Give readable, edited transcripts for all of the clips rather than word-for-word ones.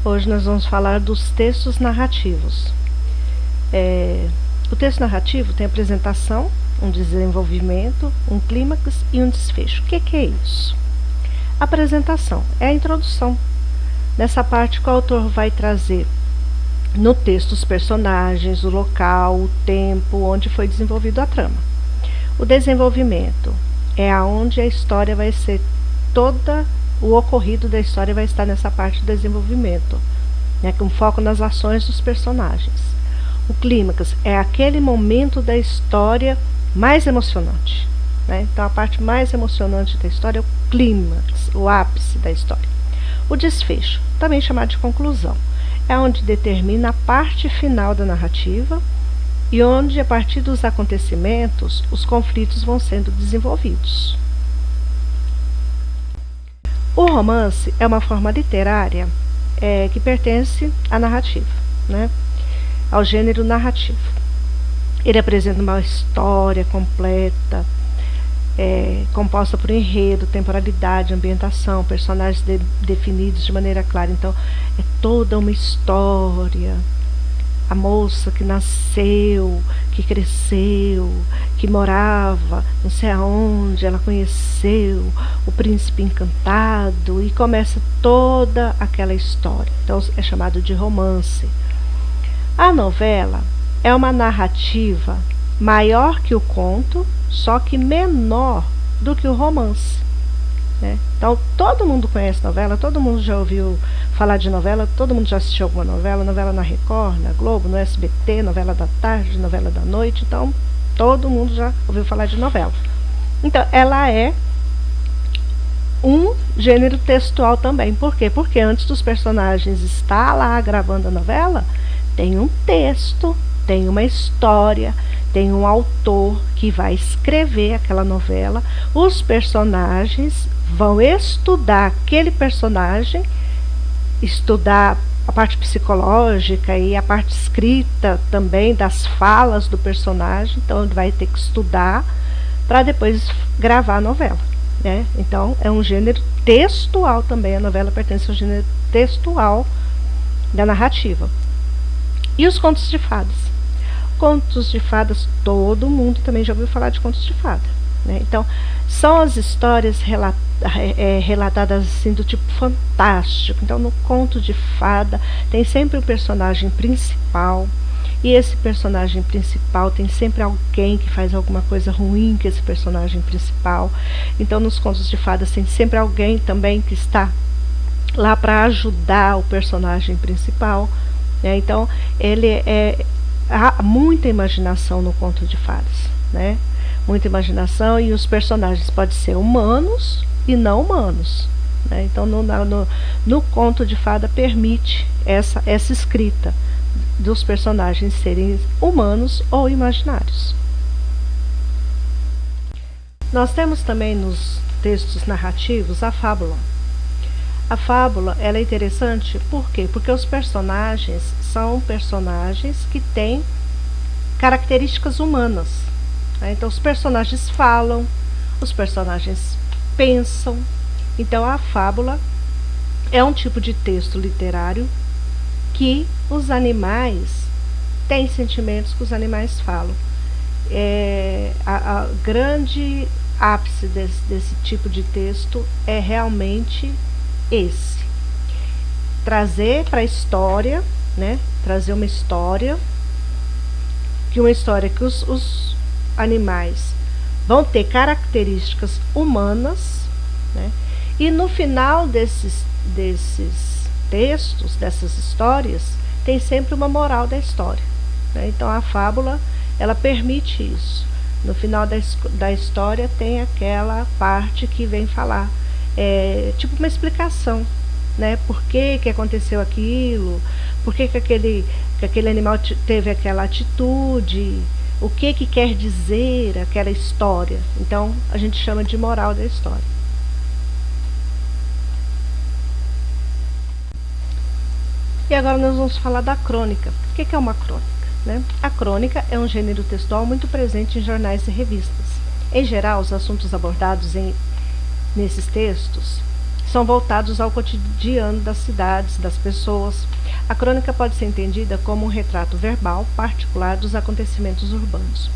Hoje nós vamos falar dos textos narrativos. O texto narrativo tem apresentação, um desenvolvimento, um clímax e um desfecho. O que é isso? A apresentação é a introdução. Nessa parte que o autor vai trazer no texto os personagens, o local, o tempo, onde foi desenvolvido a trama. O desenvolvimento é aonde a história vai ser toda, o ocorrido da história vai estar nessa parte do desenvolvimento, né, com foco nas ações dos personagens. O clímax é aquele momento da história mais emocionante, né? Então a parte mais emocionante da história é o clímax, o ápice da história. O desfecho, também chamado de conclusão, é onde determina a parte final da narrativa e onde, a partir dos acontecimentos, os conflitos vão sendo desenvolvidos. O romance é uma forma literária que pertence à narrativa, né? Ao gênero narrativo. Ele apresenta uma história completa, composta por enredo, temporalidade, ambientação, personagens definidos de maneira clara. Então, é toda uma história. A moça que nasceu, que cresceu, que morava não sei aonde, ela conheceu o príncipe encantado e começa toda aquela história. Então é chamado de romance. A novela é uma narrativa maior que o conto, só que menor do que o romance, né? Então todo mundo conhece novela, todo mundo já ouviu falar de novela, todo mundo já assistiu alguma novela, novela na Record, na Globo, no SBT, novela da tarde, novela da noite. Então todo mundo já ouviu falar de novela. Então ela é um gênero textual também. Por quê? Porque antes dos personagens estar lá gravando a novela, tem um texto, tem uma história, tem um autor que vai escrever aquela novela. Os personagens vão estudar aquele personagem, estudar a parte psicológica e a parte escrita também das falas do personagem. Então ele vai ter que estudar para depois gravar a novela, né? Então é um gênero textual também. A novela pertence ao gênero textual da narrativa. E os contos de fadas? Contos de fadas, todo mundo também já ouviu falar de contos de fada, né? Então são as histórias relatadas assim do tipo fantástico. Então no conto de fada tem sempre o personagem principal, e esse personagem principal tem sempre alguém que faz alguma coisa ruim com esse personagem principal. Então nos contos de fadas tem sempre alguém também que está lá para ajudar o personagem principal, né? Então há muita imaginação no conto de fadas, né? Muita imaginação, e os personagens podem ser humanos e não humanos, né? Então no conto de fada permite essa escrita dos personagens serem humanos ou imaginários. Nós temos também nos textos narrativos a fábula. A fábula, ela é interessante, por quê? Porque os personagens são personagens que têm características humanas, né? Então os personagens falam, os personagens pensam. Então a fábula é um tipo de texto literário que os animais têm sentimentos, que os animais falam. A grande ápice desse tipo de texto é realmente esse: trazer para a história, né? Trazer uma história que os animais vão ter características humanas, né? E no final desses textos, dessas histórias, tem sempre uma moral da história, né? Então a fábula, ela permite isso. No final da história tem aquela parte que vem falar, tipo uma explicação, né? Por que aconteceu aquilo, por que aquele animal teve aquela atitude, o que quer dizer aquela história. Então a gente chama de moral da história. E agora nós vamos falar da crônica. O que é uma crônica, né? A crônica é um gênero textual muito presente em jornais e revistas. Em geral, os assuntos abordados nesses textos são voltados ao cotidiano das cidades, das pessoas. A crônica pode ser entendida como um retrato verbal particular dos acontecimentos urbanos.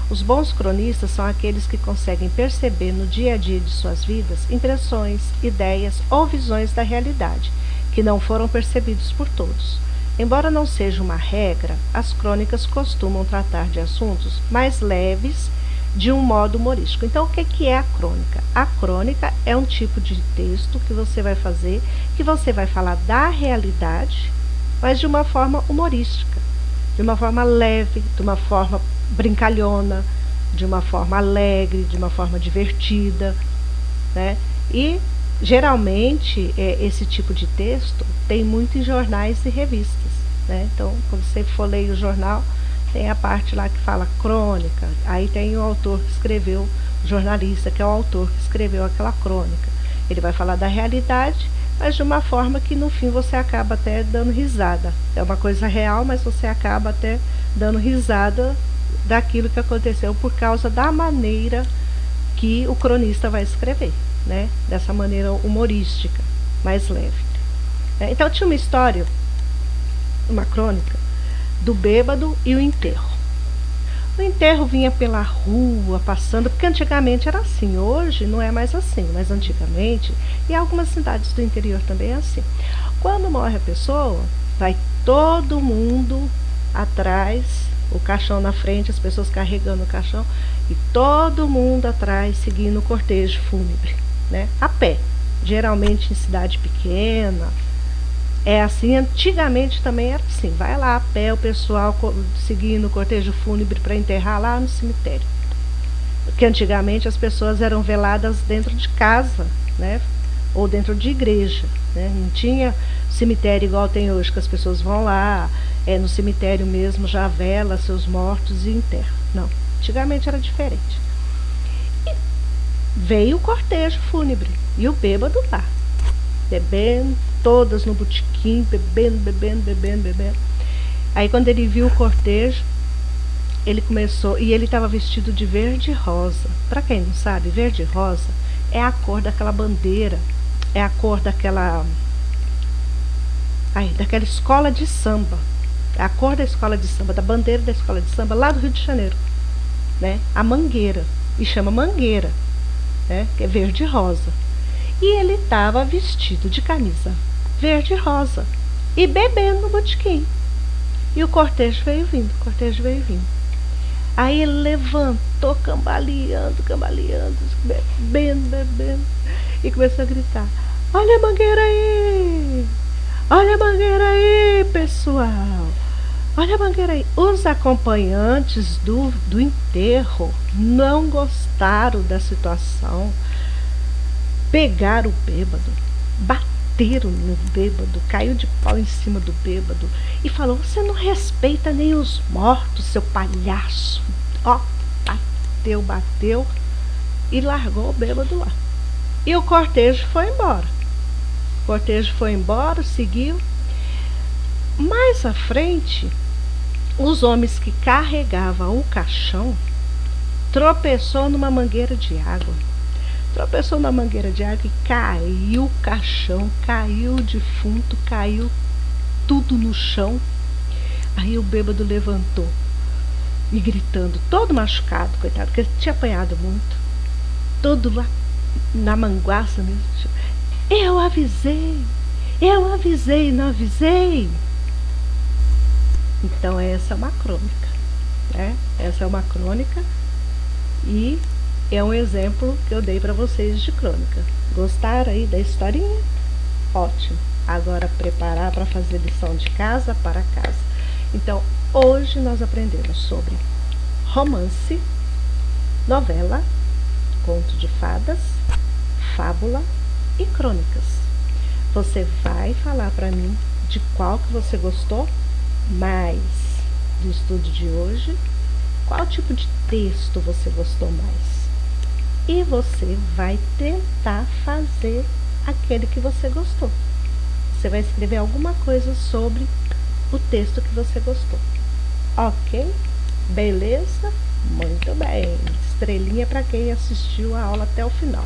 Os bons cronistas são aqueles que conseguem perceber no dia a dia de suas vidas impressões, ideias ou visões da realidade, que não foram percebidos por todos. Embora não seja uma regra, as crônicas costumam tratar de assuntos mais leves de um modo humorístico. Então, o que é a crônica? A crônica é um tipo de texto que você vai fazer, que você vai falar da realidade, mas de uma forma humorística, de uma forma leve, de uma forma brincalhona, de uma forma alegre, de uma forma divertida, né? E geralmente esse tipo de texto tem muito em jornais e revistas, né? Então, quando você for ler o jornal, tem a parte lá que fala crônica, aí tem o autor que escreveu, o jornalista que é o autor que escreveu aquela crônica. Ele vai falar da realidade, mas de uma forma que no fim você acaba até dando risada. É uma coisa real, mas você acaba até dando risada daquilo que aconteceu por causa da maneira que o cronista vai escrever, né? Dessa maneira humorística, mais leve. Então tinha uma história, uma crônica, do bêbado e o enterro. O enterro vinha pela rua, passando, porque antigamente era assim, hoje não é mais assim, mas antigamente, e algumas cidades do interior também é assim. Quando morre a pessoa, vai todo mundo atrás, o caixão na frente, as pessoas carregando o caixão, e todo mundo atrás seguindo o cortejo fúnebre, né? A pé, geralmente em cidade pequena. É assim, antigamente também era assim, vai lá a pé o pessoal seguindo o cortejo fúnebre para enterrar lá no cemitério. Porque antigamente as pessoas eram veladas dentro de casa, né? Ou dentro de igreja, né? Não tinha cemitério igual tem hoje, que as pessoas vão lá, no cemitério mesmo, já vela seus mortos e enterra. Não, antigamente era diferente. E veio o cortejo fúnebre e o bêbado lá, bebendo, todas no botequim, bebendo. Aí quando ele viu o cortejo, ele começou, e ele estava vestido de verde e rosa. Para quem não sabe, verde e rosa é a cor daquela bandeira, é a cor daquela escola de samba, é a cor da escola de samba, da bandeira da escola de samba lá do Rio de Janeiro, né? A mangueira, e chama mangueira, né? Que é verde e rosa. E ele estava vestido de camisa verde e rosa e bebendo no botequim. E o cortejo veio vindo. Aí ele levantou, cambaleando, bebendo, e começou a gritar: olha a mangueira aí! Olha a mangueira aí, pessoal! Olha a mangueira aí! Os acompanhantes do enterro não gostaram da situação. Pegaram o bêbado, bateram no bêbado, caiu de pau em cima do bêbado e falou: você não respeita nem os mortos, seu palhaço. Ó, bateu e largou o bêbado lá. E o cortejo foi embora. Seguiu. Mais à frente, os homens que carregavam o caixão tropeçou numa mangueira de água. E caiu o caixão, caiu o defunto, caiu tudo no chão. Aí o bêbado levantou e gritando, todo machucado, coitado, porque ele tinha apanhado muito, todo lá na manguaça mesmo. Eu avisei, não avisei. Então essa é uma crônica, né? Essa é uma crônica e é um exemplo que eu dei para vocês de crônica. Gostaram aí da historinha? Ótimo. Agora preparar para fazer lição de casa para casa. Então, hoje nós aprendemos sobre romance, novela, conto de fadas, fábula e crônicas. Você vai falar para mim de qual que você gostou mais do estudo de hoje, qual tipo de texto você gostou mais. E você vai tentar fazer aquele que você gostou. Você vai escrever alguma coisa sobre o texto que você gostou. Ok? Beleza? Muito bem. Estrelinha para quem assistiu a aula até o final.